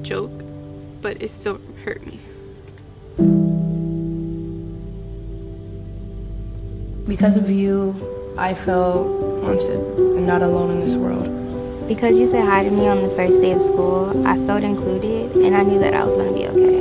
joke, but it still hurt me. Because of you, I felt wanted and not alone in this world. Because you said hi to me on the first day of school, I felt included, and I knew that I was going to be okay.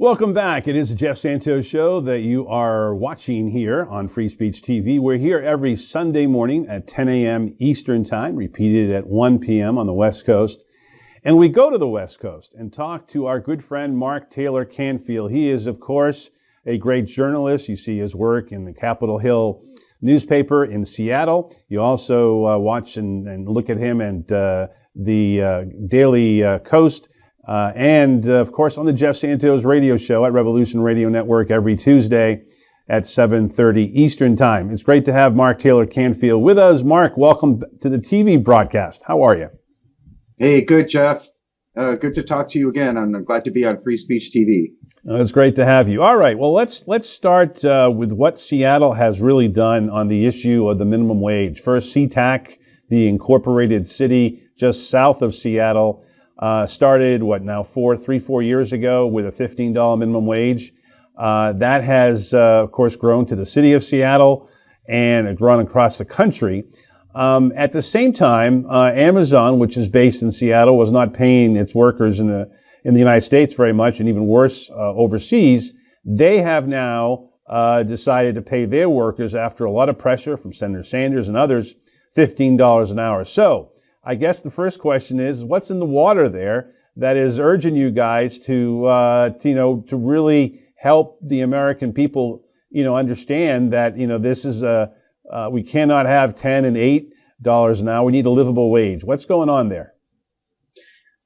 Welcome back. It is the Jeff Santos Show that you are watching here on Free Speech TV. We're here every Sunday morning at 10 a.m. Eastern Time, repeated at 1 p.m. on the West Coast. And we go to the West Coast and talk to our good friend, Mark Taylor-Canfield. He is, of course, a great journalist. You see his work in the Capitol Hill newspaper in Seattle. You also watch and look at him and the Daily Kos. And, of course, on the Jeff Santos radio show at Revolution Radio Network every Tuesday at 7:30 Eastern Time. It's great to have Mark Taylor-Canfield with us. Mark, welcome to the TV broadcast. How are you? Hey, good, Jeff. Good to talk to you again. I'm glad to be on Free Speech TV. It's great to have you. All right. Well, let's start with what Seattle has really done on the issue of the minimum wage. First, SeaTac, the incorporated city just south of Seattle, started, 4 years ago with a $15 minimum wage. That has, of course, grown to the city of Seattle and grown across the country. At the same time, Amazon, which is based in Seattle, was not paying its workers in the United States very much, and even worse, overseas. They have now decided to pay their workers, after a lot of pressure from Senator Sanders and others, $15 an hour. So I guess the first question is, what's in the water there that is urging you guys to really help the American people, understand that, this is we cannot have $10 and $8 an hour. We need a livable wage. What's going on there?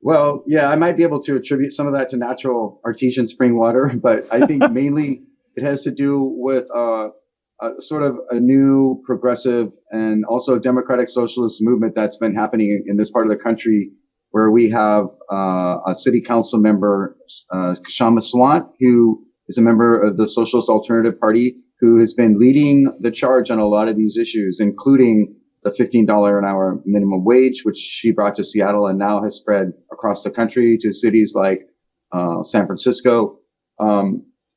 Well, yeah, I might be able to attribute some of that to natural artesian spring water, but I think mainly it has to do with sort of a new progressive and also democratic socialist movement that's been happening in this part of the country, where we have a city council member, Kshama Sawant, who is a member of the Socialist Alternative Party, who has been leading the charge on a lot of these issues, including the $15 an hour minimum wage, which she brought to Seattle and now has spread across the country to cities like San Francisco.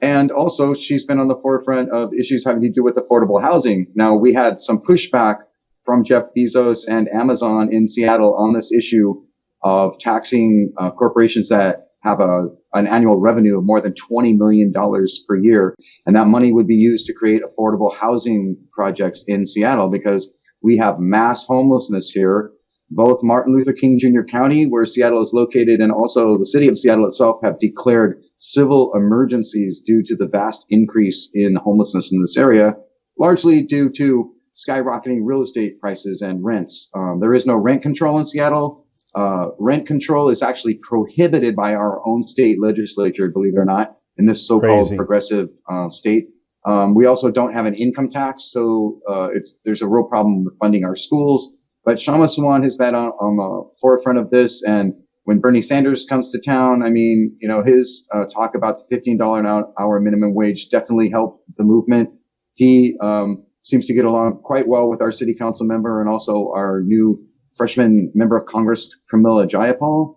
And also, she's been on the forefront of issues having to do with affordable housing. Now, we had some pushback from Jeff Bezos and Amazon in Seattle on this issue of taxing corporations that have an annual revenue of more than $20 million per year. And that money would be used to create affordable housing projects in Seattle, because we have mass homelessness here. Both Martin Luther King Jr. County, where Seattle is located, and also the city of Seattle itself have declared civil emergencies due to the vast increase in homelessness in this area, largely due to skyrocketing real estate prices and rents. There is no rent control in Seattle. Rent control is actually prohibited by our own state legislature, believe it or not, in this so-called progressive state. We also don't have an income tax, so there's a real problem with funding our schools. But Kshama Sawant has been on the forefront of this, and when Bernie Sanders comes to town, I mean, his talk about the $15 an hour minimum wage definitely helped the movement. He seems to get along quite well with our city council member and also our new freshman member of Congress, Pramila Jayapal.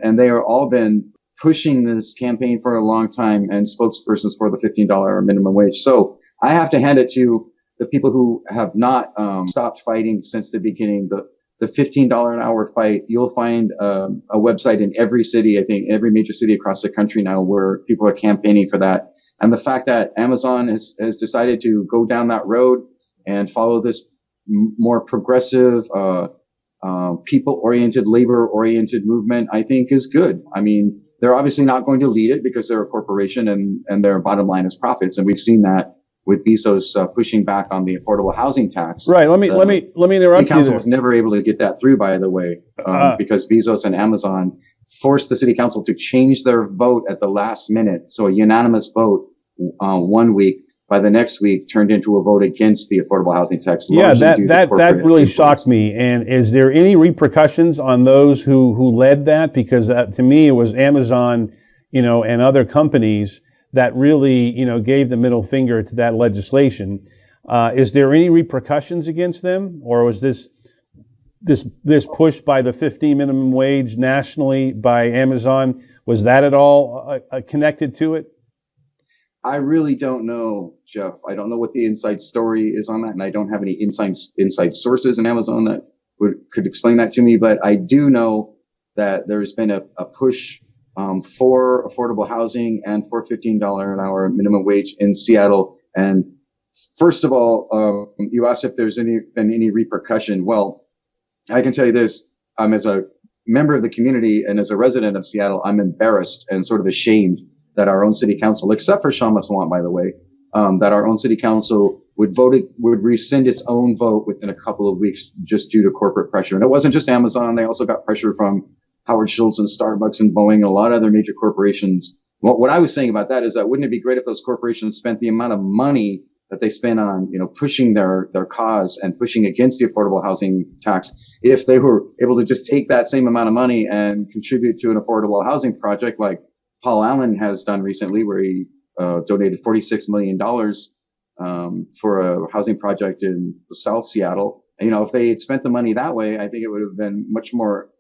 And they are all been pushing this campaign for a long time and spokespersons for the $15 minimum wage. So I have to hand it to the people who have not stopped fighting since the beginning. The $15 an hour fight, you'll find a website in every city, I think every major city across the country now, where people are campaigning for that. And the fact that Amazon has decided to go down that road and follow this more progressive, people-oriented, labor-oriented movement, I think is good. I mean, they're obviously not going to lead it because they're a corporation and their bottom line is profits. And we've seen that with Bezos pushing back on the affordable housing tax. Right. Let me interrupt you. The council was never able to get that through, by the way, because Bezos and Amazon forced the city council to change their vote at the last minute. So a unanimous vote 1 week, by the next week, turned into a vote against the affordable housing tax. Yeah, that really shocked me. And is there any repercussions on those who led that? Because to me, it was Amazon, and other companies that really, gave the middle finger to that legislation. Is there any repercussions against them, or was this push by the 15 minimum wage nationally by Amazon, was that at all connected to it? I really don't know, Jeff. I don't know what the inside story is on that, and I don't have any inside sources in Amazon that could explain that to me. But I do know that there's been a push for affordable housing and for $15 an hour minimum wage in Seattle. And first of all, you asked if there's been any repercussion. Well, I can tell you this: as a member of the community and as a resident of Seattle, I'm embarrassed and sort of ashamed that our own city council, except for Sean Maswant, by the way, that our own city council would rescind its own vote within a couple of weeks just due to corporate pressure. And it wasn't just Amazon. They also got pressure from Howard Schultz and Starbucks and Boeing and a lot of other major corporations. What I was saying about that is that wouldn't it be great if those corporations spent the amount of money that they spend on, pushing their cause and pushing against the affordable housing tax, if they were able to just take that same amount of money and contribute to an affordable housing project like Paul Allen has done recently, where he donated $46 million for a housing project in South Seattle. And, if they had spent the money that way, I think it would have been much more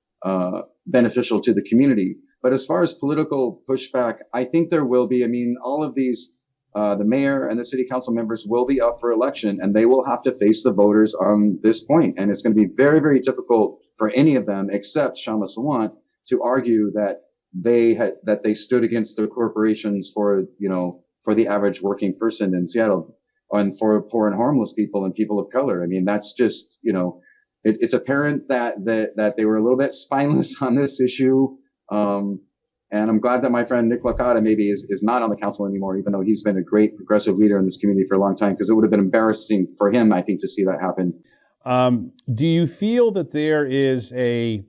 beneficial to the community. But as far as political pushback, I think there will be. I mean, all of these, the mayor and the city council members will be up for election, and they will have to face the voters on this point. And it's going to be very, very difficult for any of them, except Sean Maswant, to argue that they stood against the corporations for the average working person in Seattle and for poor and homeless people and people of color. I mean, that's just, it's apparent that they were a little bit spineless on this issue. And I'm glad that my friend Nick Licata maybe is not on the council anymore, even though he's been a great progressive leader in this community for a long time, because it would have been embarrassing for him, I think, to see that happen. Do you feel that there is a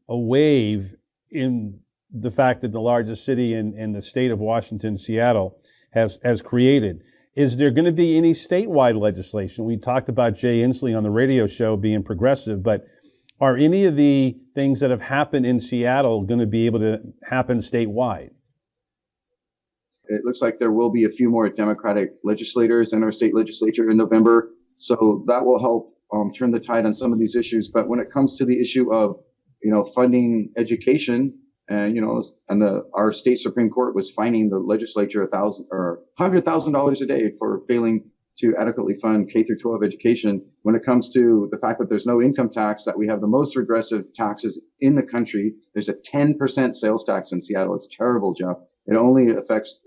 wave in the fact that the largest city in the state of Washington, Seattle, has created? Is there going to be any statewide legislation? We talked about Jay Inslee on the radio show being progressive, but are any of the things that have happened in Seattle going to be able to happen statewide? It looks like there will be a few more Democratic legislators in our state legislature in November, so that will help turn the tide on some of these issues. But when it comes to the issue of funding education, and our state Supreme Court was fining the legislature $100,000 a day for failing to adequately fund K through 12 education. When it comes to the fact that there's no income tax, that we have the most regressive taxes in the country, there's a 10% sales tax in Seattle. It's terrible, Jeff. It only affects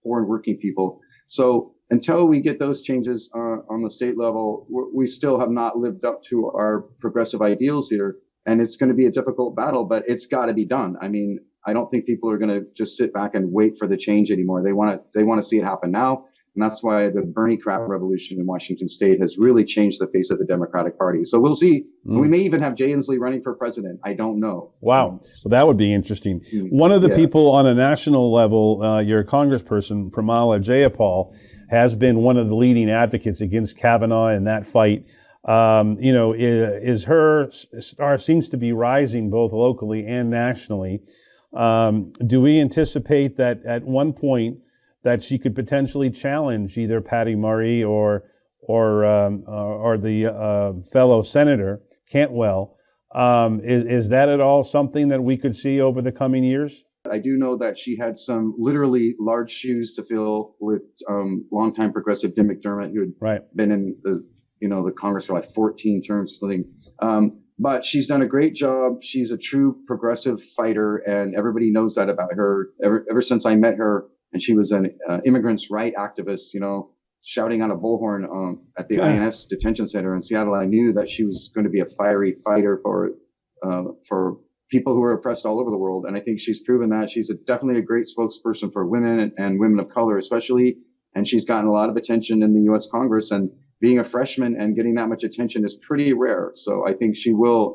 poor and working people. So until we get those changes on the state level, we still have not lived up to our progressive ideals here. And it's going to be a difficult battle, but it's got to be done. I mean, I don't think people are going to just sit back and wait for the change anymore. They want to see it happen now. And that's why the Bernie crap revolution in Washington state has really changed the face of the Democratic Party. So we'll see. We may even have Jay Inslee running for president. I don't know. Wow. Well, that would be interesting. One of the people on a national level, your congressperson, Pramila Jayapal, has been one of the leading advocates against Kavanaugh in that fight. Her star seems to be rising both locally and nationally. Do we anticipate that at one point that she could potentially challenge either Patty Murray or the fellow senator Cantwell? Is that at all something that we could see over the coming years? I do know that she had some literally large shoes to fill with longtime progressive Jim McDermott, who had been in the Congress for like 14 terms or something. But she's done a great job. She's a true progressive fighter, and everybody knows that about her. Ever since I met her, and she was an immigrants' right activist, shouting on a bullhorn at the INS detention center in Seattle, I knew that she was going to be a fiery fighter for people who are oppressed all over the world. And I think she's proven that. She's definitely a great spokesperson for women and women of color especially. And she's gotten a lot of attention in the U.S. Congress. And being a freshman and getting that much attention is pretty rare. So I think she will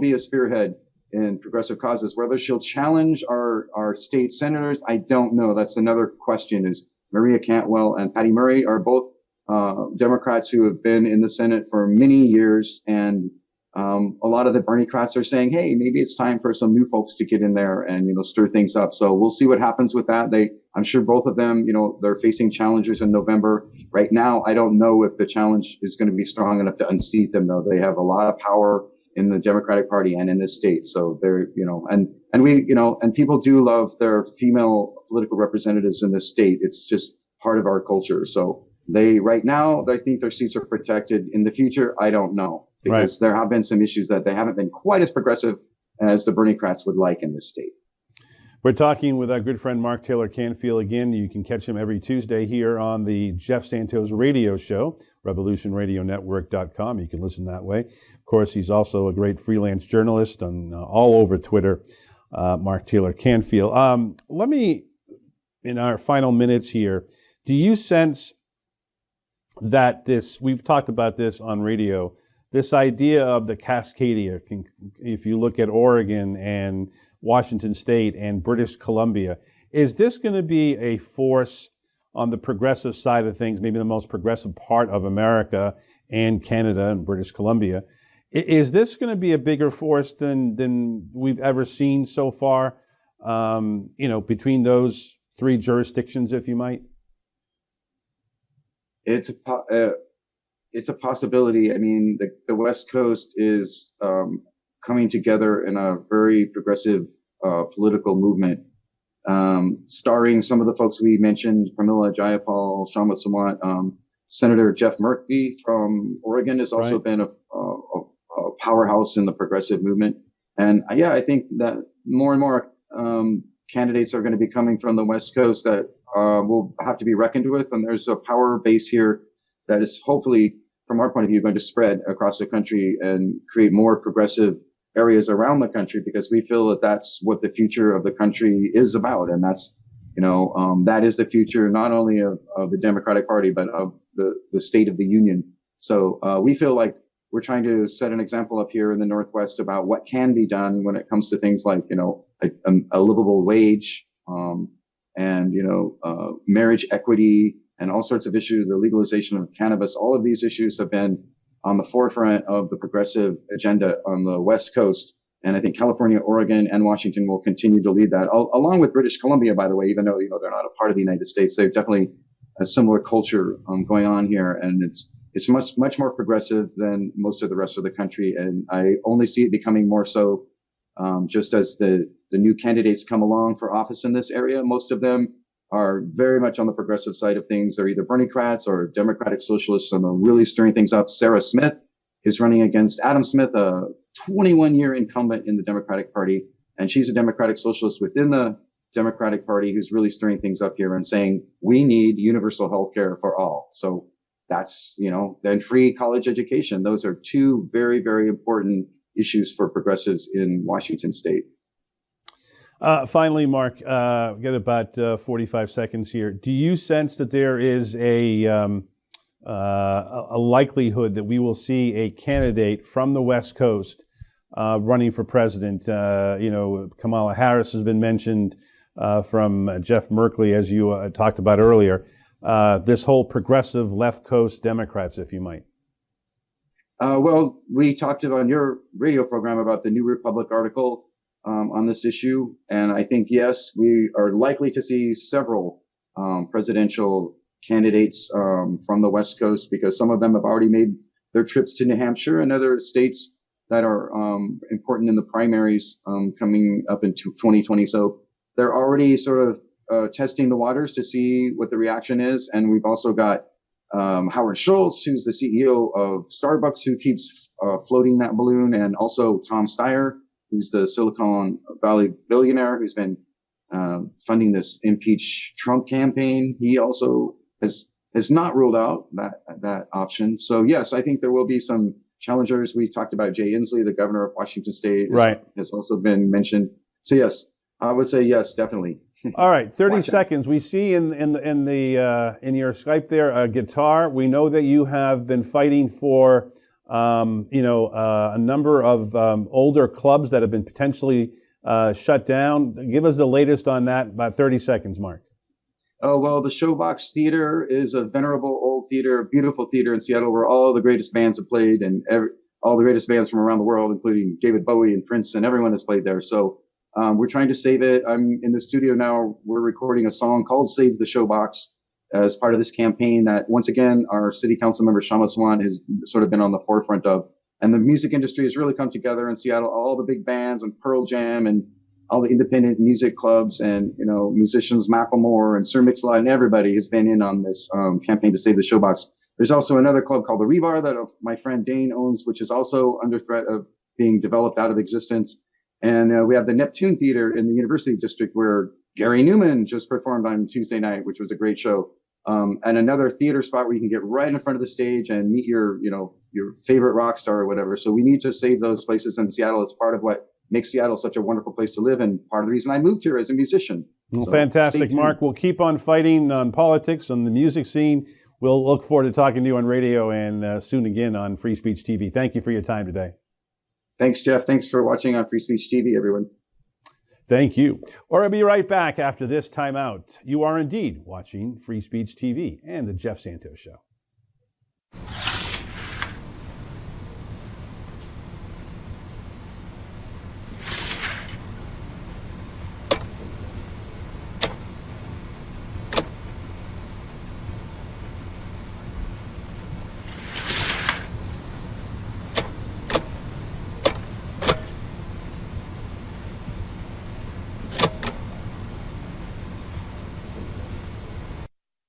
be a spearhead in progressive causes. Whether she'll challenge our state senators, I don't know. That's another question. Is Maria Cantwell and Patty Murray are both Democrats who have been in the Senate for many years, and a lot of the Bernie-crats are saying, hey, maybe it's time for some new folks to get in there and, stir things up. So we'll see what happens with that. I'm sure both of them, they're facing challengers in November. Right now, I don't know if the challenge is going to be strong enough to unseat them, though. They have a lot of power in the Democratic Party and in this state. So they're, and people do love their female political representatives in this state. It's just part of our culture. So right now, I think their seats are protected. In the future, I don't know. Because there have been some issues that they haven't been quite as progressive as the Bernie-crats would like in this state. We're talking with our good friend Mark Taylor-Canfield again. You can catch him every Tuesday here on the Jeff Santos Radio Show, revolutionradionetwork.com. You can listen that way. Of course, he's also a great freelance journalist on all over Twitter, Mark Taylor-Canfield. Let me, in our final minutes here, do you sense that we've talked about this on radio, this idea of the Cascadia, if you look at Oregon and Washington State and British Columbia, is this going to be a force on the progressive side of things, maybe the most progressive part of America and Canada and British Columbia? Is this going to be a bigger force than we've ever seen so far, between those three jurisdictions, if you might? It's a possibility. I mean, the West Coast is coming together in a very progressive political movement, starring some of the folks we mentioned: Pramila Jayapal, Sharma Sawant, Senator Jeff Murphy from Oregon has also been a powerhouse in the progressive movement. And I think that more and more candidates are going to be coming from the West Coast that will have to be reckoned with. And there's a power base here that is hopefully, from our point of view, going to spread across the country and create more progressive areas around the country, because we feel that that's what the future of the country is about. And that's, that is the future not only of the Democratic Party, but of the state of the union. So we feel like we're trying to set an example up here in the Northwest about what can be done when it comes to things like, a livable wage, and, marriage equity, and all sorts of issues, the legalization of cannabis. All of these issues have been on the forefront of the progressive agenda on the West Coast. And I think California, Oregon, and Washington will continue to lead that, along with British Columbia, by the way, even though, they're not a part of the United States. They've definitely a similar culture going on here. And it's much, much more progressive than most of the rest of the country. And I only see it becoming more so just as the new candidates come along for office in this area. Most of them are very much on the progressive side of things. They're either Bernie-crats or Democratic Socialists, and they're really stirring things up. Sarah Smith is running against Adam Smith, a 21-year incumbent in the Democratic Party, and she's a Democratic Socialist within the Democratic Party who's really stirring things up here and saying, we need universal health care for all. So that's, then free college education. Those are two very, very important issues for progressives in Washington State. Finally, Mark, we've got about 45 seconds here. Do you sense that there is a likelihood that we will see a candidate from the West Coast running for president? Kamala Harris has been mentioned, from Jeff Merkley, as you talked about earlier. This whole progressive left coast Democrats, if you might. Well, we talked on your radio program about the New Republic article on this issue. And I think, yes, we are likely to see several presidential candidates from the West Coast, because some of them have already made their trips to New Hampshire and other states that are important in the primaries coming up into 2020. So they're already sort of testing the waters to see what the reaction is. And we've also got Howard Schultz, who's the CEO of Starbucks, who keeps floating that balloon, and also Tom Steyer, who's the Silicon Valley billionaire who's been funding this impeach Trump campaign. He also has not ruled out that option. So yes, I think there will be some challengers. We talked about Jay Inslee, the governor of Washington State, has also been mentioned. So yes, I would say yes, definitely. All right, 30 seconds. We see in your Skype there a guitar. We know that you have been fighting for a number of older clubs that have been potentially shut down. Give us the latest on that. About 30 seconds, Mark. Oh, well, the Showbox Theater is a venerable old theater, beautiful theater in Seattle where all the greatest bands have played, and all the greatest bands from around the world, including David Bowie and Prince, and everyone has played there. So we're trying to save it. I'm in the studio now. We're recording a song called Save the Showbox as part of this campaign that, once again, our city council member Shama Swan has sort of been on the forefront of. And the music industry has really come together in Seattle. All the big bands and Pearl Jam and all the independent music clubs and, musicians, Macklemore and Sir Mix-a-Lot, and everybody has been in on this campaign to save the Showbox. There's also another club called the Rebar that my friend Dane owns, which is also under threat of being developed out of existence. And we have the Neptune Theater in the University District where Gary Newman just performed on Tuesday night, which was a great show. And another theater spot where you can get right in front of the stage and meet your favorite rock star or whatever. So we need to save those places in Seattle. It's part of what makes Seattle such a wonderful place to live, and part of the reason I moved here as a musician. Well, So fantastic, stay Mark. tuned. We'll keep on fighting on politics, on the music scene. We'll look forward to talking to you on radio and soon again on Free Speech TV. Thank you for your time today. Thanks, Jeff. Thanks for watching on Free Speech TV, everyone. Thank you. Or I'll be right back after this timeout. You are indeed watching Free Speech TV and the Jeff Santos Show.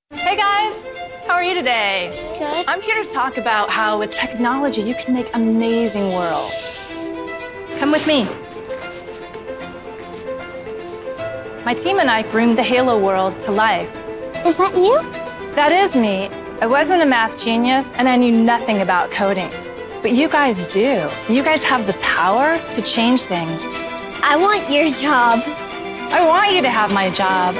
Hey guys, how are you today? Good. I'm here to talk about how with technology you can make amazing worlds. Come with me. My team and I bring the Halo world to life. Is that you? That is me. I wasn't a math genius and I knew nothing about coding. But you guys do. You guys have the power to change things. I want your job. I want you to have my job.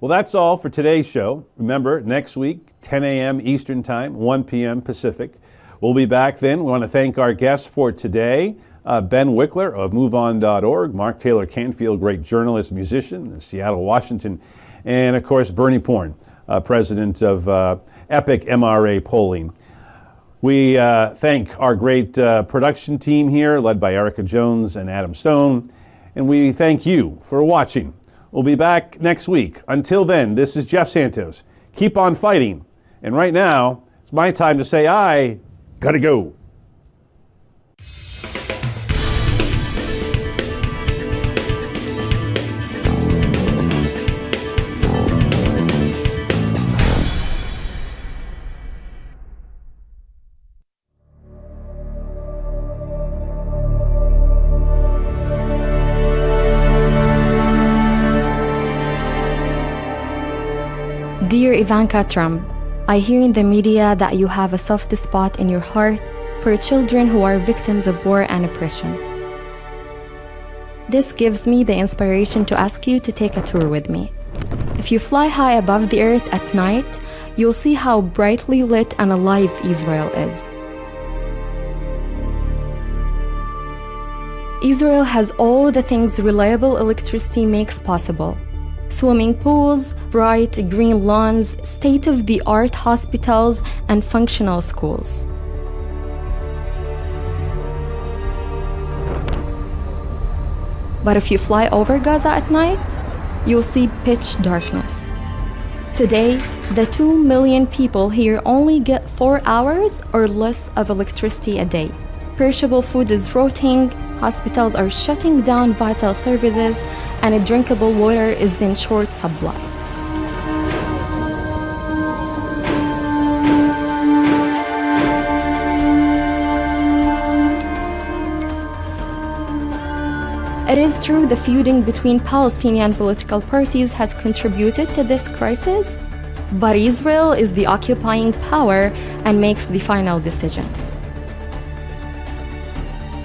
Well, that's all for today's show. Remember, next week, 10 a.m. Eastern Time, 1 p.m. Pacific. We'll be back then. We want to thank our guests for today. Ben Wickler of MoveOn.org, Mark Taylor-Canfield, great journalist, musician in Seattle, Washington, and of course, Bernie Porn, president of Epic MRA Polling. We thank our great production team here, led by Erica Jones and Adam Stone, and we thank you for watching. We'll be back next week. Until then, this is Jeff Santos. Keep on fighting. And right now, it's my time to say I gotta go. Dear Ivanka Trump, I hear in the media that you have a soft spot in your heart for children who are victims of war and oppression. This gives me the inspiration to ask you to take a tour with me. If you fly high above the earth at night, you'll see how brightly lit and alive Israel is. Israel has all the things reliable electricity makes possible. Swimming pools, bright green lawns, state-of-the-art hospitals, and functional schools. But if you fly over Gaza at night, you'll see pitch darkness. Today, the 2 million people here only get 4 hours or less of electricity a day. Perishable food is rotting, hospitals are shutting down vital services, and drinkable water is in short supply. It is true the feuding between Palestinian political parties has contributed to this crisis, but Israel is the occupying power and makes the final decision.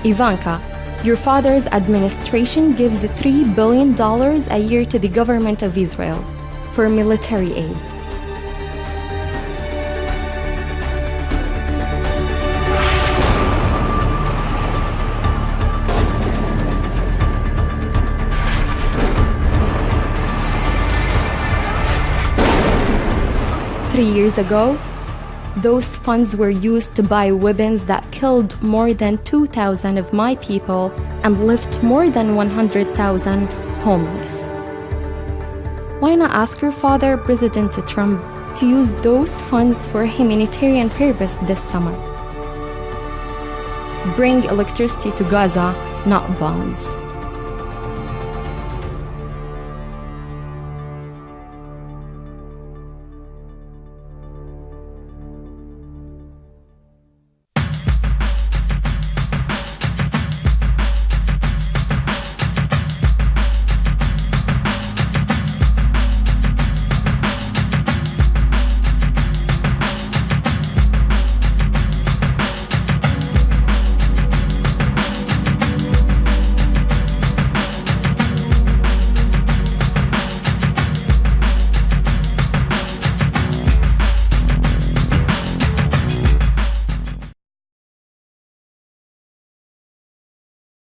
Ivanka, your father's administration gives $3 billion a year to the government of Israel for military aid. Three years ago, Those funds were used to buy weapons that killed more than 2,000 of my people and left more than 100,000 homeless. Why not ask your father, President Trump, to use those funds for humanitarian purpose this summer? Bring electricity to Gaza, not bombs.